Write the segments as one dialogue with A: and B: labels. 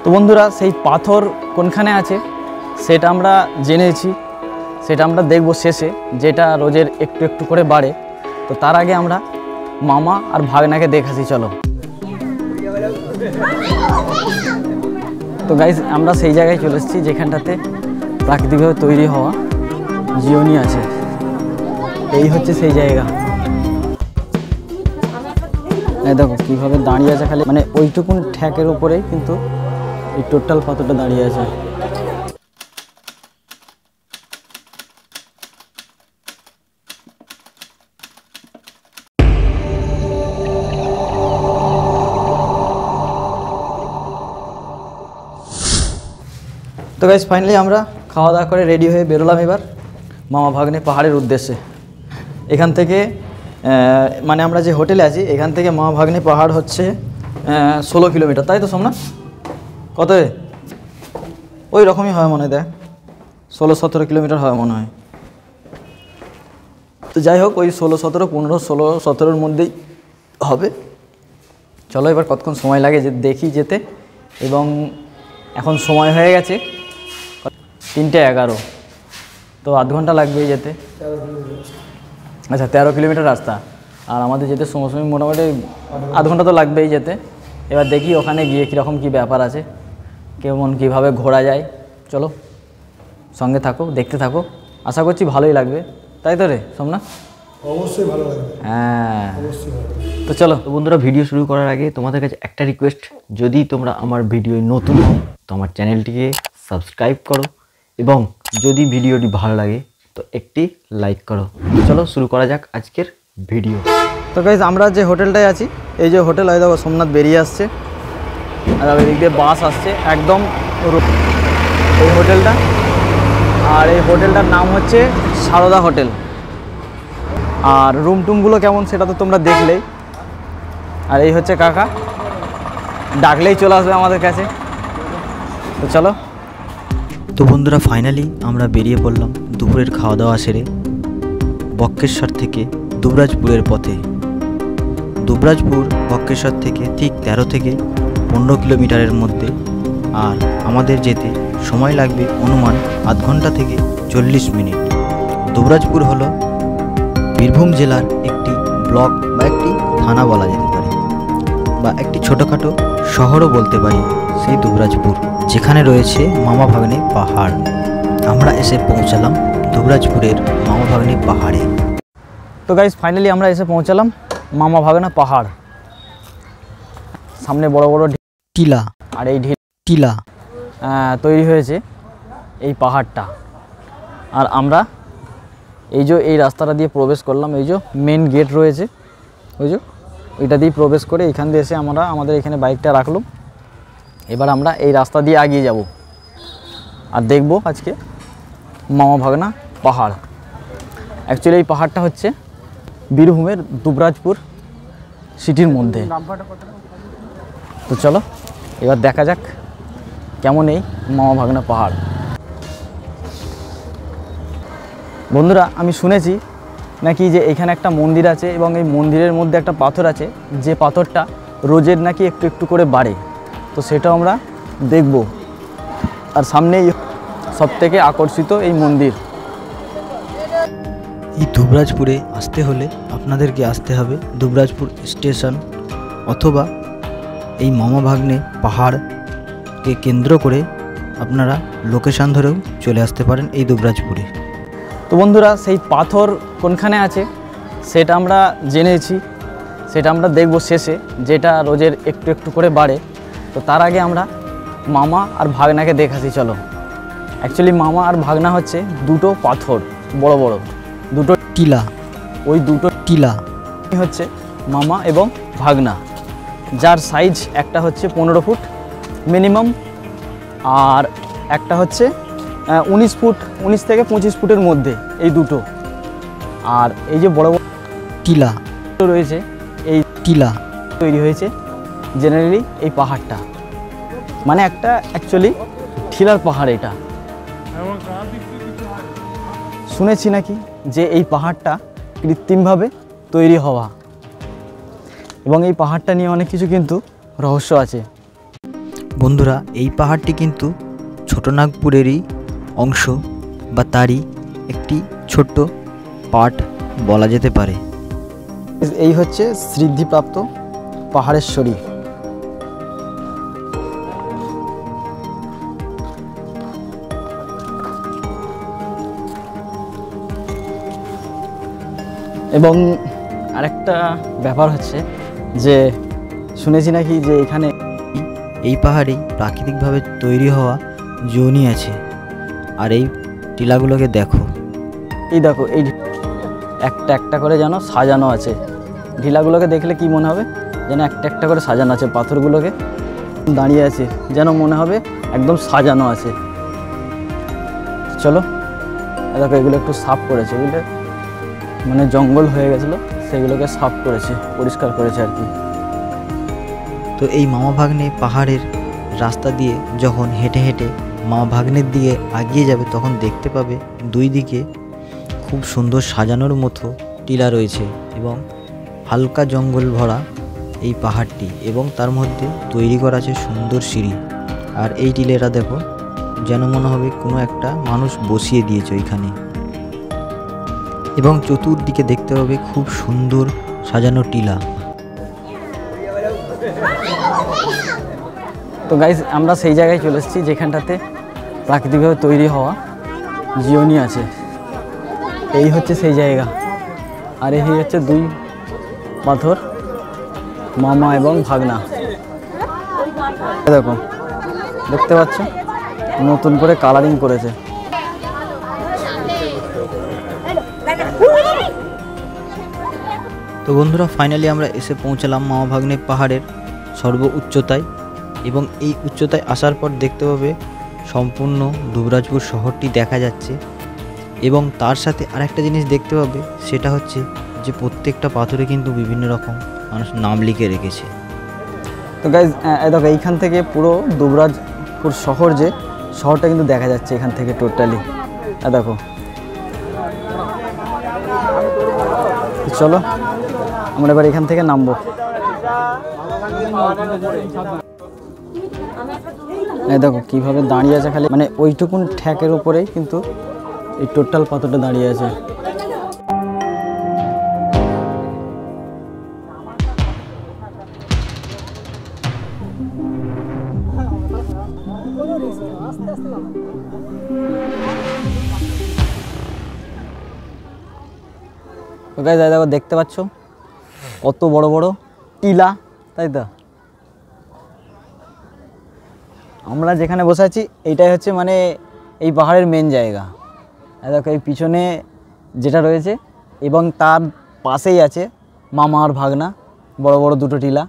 A: তো বন্ধুরা সেই পাথর কোনখানে আছে সেটা আমরা জেনেছি, সেটা আমরা দেখব শেষে, যেটা রোজের একটু একটু করে বাড়ে। তো তার আগে আমরা মামা আর ভাগনাকে দেখাচ্ছি, চলো। তো গাইজ আমরা সেই জায়গায় চলে এসেছি যেখানটাতে প্রাকৃতিকভাবে তৈরি হওয়া জিওনি আছে। এই হচ্ছে সেই জায়গা। এই দেখো কীভাবে দাঁড়িয়ে আছে, খালি মানে ওইটুকুন ঠ্যাকের উপরেই কিন্তু এই টোটাল পাথরটা দাঁড়িয়ে আছে। তো গাইস ফাইনালি আমরা খাওয়া দাওয়া করে রেডি হয়ে বেরোলাম এবার মামা ভাগ্নে পাহাড়ের উদ্দেশ্যে। এখান থেকে মানে আমরা যে হোটেলে আছি এখান থেকে মামা ভাগ্নে পাহাড় হচ্ছে 16 কিলোমিটার, তাই তো সোমনাথ? কত ওই রকমই হয় মনে হয়, দেখ 16-17 কিলোমিটার হয় মনে হয়। তো যাই হোক ওই 16-17, 15-16-17 মধ্যেই হবে। চলো এবার কতক্ষণ সময় লাগে যে দেখি যেতে। এবং এখন সময় হয়ে গেছে 3:11, তো আধ ঘন্টা লাগবে যেতে। আচ্ছা 13 কিলোমিটার রাস্তা, আর আমাদের যেতে সময় মোটামুটি আধ ঘন্টা তো লাগবেই যেতে। এবার দেখি ওখানে গিয়ে কীরকম কী ব্যাপার আছে, কেমন কীভাবে ঘোরা যায়। চলো সঙ্গে থাকো, দেখতে থাকো, আশা করছি ভালোই লাগবে, তাই তো রে সোমনাথ?
B: অবশ্যই ভালো লাগবে।
A: হ্যাঁ
B: অবশ্যই ভালো।
A: তো চলো।
C: তো বন্ধুরা ভিডিও শুরু করার আগে তোমাদের কাছে একটা রিকোয়েস্ট, যদি তোমরা আমার ভিডিও নতুন হও তো আমার চ্যানেলটিকে সাবস্ক্রাইব করো, এবং যদি ভিডিওটি ভালো লাগে তো একটি লাইক করো। চলো শুরু করা যাক আজকের ভিডিও।
A: তো গাইজ আমরা যে হোটেলটায় আছি, এই যে হোটেল, হয় দেখো সোমনাথ বেরিয়ে আসছে, আর এদিক দিয়ে বাস আসছে একদম এই হোটেলটা। আর এই হোটেলটার নাম হচ্ছে সারদা হোটেল। আর রুম টুমগুলো কেমন সেটা তো তোমরা দেখলেই। আর এই হচ্ছে কাকা, ডাকলেই চলে আসবে আমাদের কাছে। তো চলো।
C: তো বন্ধুরা ফাইনালি আমরা বেরিয়ে পড়লাম দুপুরের খাওয়া দাওয়া সেরে বক্রেশ্বর থেকে দুবরাজপুরের পথে। দুবরাজপুর বক্রেশ্বর থেকে ঠিক 13 থেকে 15 কিলোমিটারের মধ্যে, আর আমাদের যেতে সময় লাগবে অনুমান আধ ঘন্টা থেকে 40 মিনিট। দুবরাজপুর হলো বীরভূম জেলার একটি ব্লক বা একটি থানা বলা যেতে পারে, বা একটি ছোটোখাটো শহরও বলতে পারি সেই দুবরাজপুর, যেখানে রয়েছে মামা ভাগ্নে পাহাড়। আমরা এসে পৌঁছালাম দুবরাজপুরের মামা ভাগ্নে পাহাড়ে।
A: তো গাইজ ফাইনালি আমরা এসে পৌঁছালাম মামা ভাগ্না পাহাড়। সামনে বড় বড়
C: টিলা,
A: আর এই
C: টিলা
A: তৈরি হয়েছে এই পাহাড়টা। আর আমরা এই রাস্তাটা দিয়ে প্রবেশ করলাম, এই যে মেন গেট রয়েছে ওই যে ওইটা দিয়ে প্রবেশ করে এখান দিয়ে এসে আমরা আমাদের এখানে বাইকটা রাখলাম। এবার আমরা এই রাস্তা দিয়ে এগিয়ে যাব আর দেখব আজকে মামা ভাগ্না পাহাড়। অ্যাকচুয়ালি এই পাহাড়টা হচ্ছে বীরভূমের দুবরাজপুর সিটির মধ্যে। তো চলো এবার দেখা যাক কেমন এই মামা ভাগ্না পাহাড়। বন্ধুরা আমি শুনেছি নাকি যে এখানে একটা মন্দির আছে, এবং এই মন্দিরের মধ্যে একটা পাথর আছে, যে পাথরটা রোজের নাকি একটু একটু করে বাড়ে। তো সেটাও আমরা দেখব। আর সামনেই সবথেকে আকর্ষিত এই মন্দির।
C: এই দুবরাজপুরে আসতে হলে আপনাদেরকে আসতে হবে দুবরাজপুর স্টেশন, অথবা এই মামা ভাগ্নে পাহাড়কে কেন্দ্র করে আপনারা লোকেশান ধরেও চলে আসতে পারেন এই দুবরাজপুরে।
A: তো বন্ধুরা সেই পাথর কোনখানে আছে সেটা আমরা জেনেছি, সেটা আমরা দেখব শেষে, যেটা রোজের একটু একটু করে বাড়ে। তো তার আগে আমরা মামা আর ভাগনাকে দেখাচ্ছি, চলো। অ্যাকচুয়ালি মামা আর ভাগনা হচ্ছে দুটো পাথর, বড় বড় দুটো
C: টিলা,
A: ওই দুটো
C: টিলা
A: হচ্ছে মামা এবং ভাগনা, যার সাইজ একটা হচ্ছে 15 ফুট মিনিমাম, আর একটা হচ্ছে 19 ফুট, 19 থেকে 25 ফুটের মধ্যে এই দুটো। আর এই যে বড় বড়
C: টিলা
A: রয়েছে, এই
C: টিলা
A: তৈরি হয়েছে জেনারেলি এই পাহাড়টা, মানে একটা অ্যাকচুয়ালি ঠিলার পাহাড়। এটা শুনেছি নাকি যে এই পাহাড়টা কৃত্রিমভাবে তৈরি হওয়া, এবং এই পাহাড়টা নিয়ে অনেক কিছু কিন্তু রহস্য আছে।
C: বন্ধুরা এই পাহাড়টি কিন্তু ছোটনাগপুরেরই অংশ বা তারই একটি ছোট্ট পার্ট বলা যেতে পারে।
A: এই হচ্ছে সিদ্ধিপ্রাপ্ত পাহাড়েশ্বরী। এবং আরেকটা ব্যাপার হচ্ছে যে শুনেছি নাকি যে এখানে
C: এই পাহাড়েই প্রাকৃতিকভাবে তৈরি হওয়া জনি আছে। আর এই টিলাগুলোকে দেখো,
A: এই দেখো এই একটা একটা করে যেন সাজানো আছে। ঢিলাগুলোকে দেখলে কি মনে হবে যেন একটা একটা করে সাজানো আছে, পাথরগুলোকে দাঁড়িয়ে আছে যেন মনে হবে একদম সাজানো আছে। চলো দেখো এগুলো একটু সাফ করেছে, বুঝলে, মানে জঙ্গল হয়ে গেছিলো সেগুলোকে সাফ করেছে, পরিষ্কার করেছে আর কি।
C: তো এই মামা ভাগ্নে পাহাড়ের রাস্তা দিয়ে যখন হেঁটে হেঁটে মামা ভাগ্নের দিকে এগিয়ে যাবে তখন দেখতে পাবে দুই দিকে খুব সুন্দর সাজানোর মতো টিলা রয়েছে এবং হালকা জঙ্গল ভরা এই পাহাড়টি, এবং তার মধ্যে তৈরি করা আছে সুন্দর সিঁড়ি। আর এই টিলাটা দেখো যেন মনে হবে কোনো একটা মানুষ বসিয়ে দিয়েছে ওইখানে, এবং চতুর্দিকে দেখতে পাবে খুব সুন্দর সাজানো টিলা।
A: তো গাইজ আমরা সেই জায়গায় চলে এসেছি যেখানটাতে প্রাকৃতিকভাবে তৈরি হওয়া জিওনি আছে। এই হচ্ছে সেই জায়গা। আর এই হচ্ছে দুই পাথর, মামা এবং ভাগনা। দেখো দেখতে পাচ্ছ নতুন করে কালারিং করেছে।
C: তো বন্ধুরা ফাইনালি আমরা এসে পৌঁছালাম মামা ভাগ্নে পাহাড়ের সর্ব উচ্চতায়, এবং এই উচ্চতায় আসার পর দেখতে পাবে সম্পূর্ণ দুবরাজপুর শহরটি দেখা যাচ্ছে। এবং তার সাথে আরেকটা জিনিস দেখতে পাবে, সেটা হচ্ছে যে প্রত্যেকটা পাথরে কিন্তু বিভিন্ন রকম মানুষ নাম লিখে রেখেছে।
A: তো গাইজ দেখো এইখান থেকে পুরো দুবরাজপুর শহর, যে শহরটা কিন্তু দেখা যাচ্ছে এখান থেকে টোটালি। দেখো চলো আমরা এবার এখান থেকে নামবো। এই দেখো কিভাবে দাঁড়িয়ে আছে, খালি মানে ওইটুকুন ঠ্যাকের উপরেই কিন্তু এই টোটাল পাথরটা দাঁড়িয়ে আছে। তো গাইস দেখো দেখতে পাচ্ছ কত বড় বড় টিলা, তাই তো? আমরা যেখানে বসে আছি এইটাই হচ্ছে মানে এই পাহাড়ের মেন জায়গা। দেখো এই পিছনে যেটা রয়েছে এবং তার পাশেই আছে মামা আর ভাগনা, বড় বড় দুটো টিলা।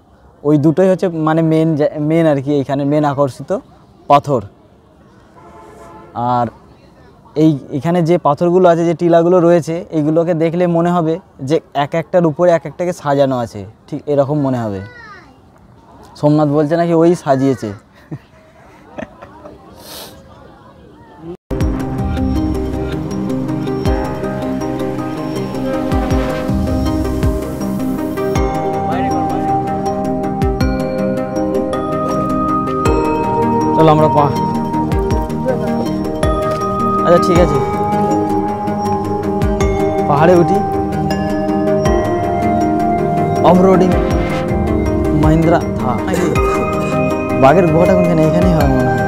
A: ওই দুটোই হচ্ছে মানে মেন আর কি, এইখানে মেন আকর্ষিত পাথর। আর এইখানে যে পাথরগুলো আছে, যে টিলাগুলো রয়েছে, এইগুলোকে দেখলে মনে হবে যে এক একটার উপরে এক একটাকে সাজানো আছে, ঠিক এরকম মনে হবে। সোমনাথ বলছে নাকি ওই সাজিয়েছে। চলো আমরা আচ্ছা ঠিক আছে পাহাড়ে উঠি। অফ রোডিং মহিন্দ্রা বাঘের গুহাটা কোনখানে? এখানেই হয় মনে হয়।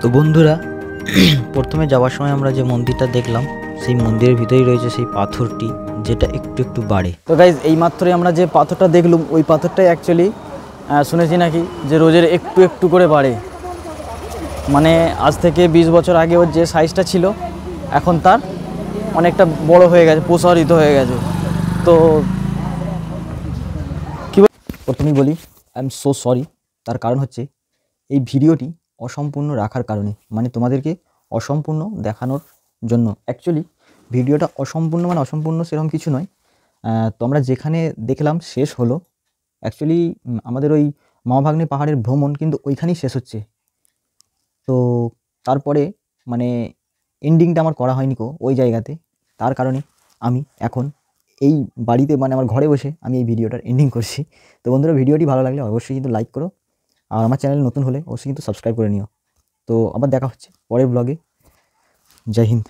C: তো বন্ধুরা প্রথমে যাওয়ার সময় আমরা যে মন্দিরটা দেখলাম, সেই মন্দিরের ভিতরেই রয়েছে সেই পাথরটি, যেটা একটু একটু বাড়ে।
A: তো গাইজ এই মাত্রই আমরা যে পাথরটা দেখলাম, ওই পাথরটাই অ্যাকচুয়ালি শুনেছি নাকি যে রোজের একটু একটু করে বাড়ে। মানে আজ থেকে 20 বছর আগে ওর যে সাইজটা ছিল এখন তার অনেকটা বড় হয়ে গেছে, প্রসারিত হয়ে গেছে। তো কী প্রথমেই বলি আই এম সো সরি। তার কারণ হচ্ছে এই ভিডিওটি অসম্পূর্ণ রাখার কারণে, মানে তোমাদেরকে অসম্পূর্ণ দেখানোর জন্য। অ্যাকচুয়ালি ভিডিওটা অসম্পূর্ণ মানে অসম্পূর্ণ সেরকম কিছু নয়। তো আমরা যেখানে দেখলাম শেষ হলো, অ্যাকচুয়ালি আমাদের ওই মামা ভাগ্নে পাহাড়ের ভ্রমণ কিন্তু ওইখানেই শেষ হচ্ছে। তো তারপরে মানে এন্ডিংটা আমার করা হয়নি ওই জায়গাতে। তার কারণে আমি এখন এই বাড়িতে মানে আমার ঘরে বসে আমি এই ভিডিওটার এন্ডিং করছি। তো বন্ধুরা ভিডিওটি ভালো লাগলে অবশ্যই কিন্তু লাইক করো
C: আর আমার চ্যানেল নতুন হলে অবশ্যই কিন্তু সাবস্ক্রাইব করে নিও। তো আবার দেখা হচ্ছে পরের ব্লগে। জয় হিন্দ।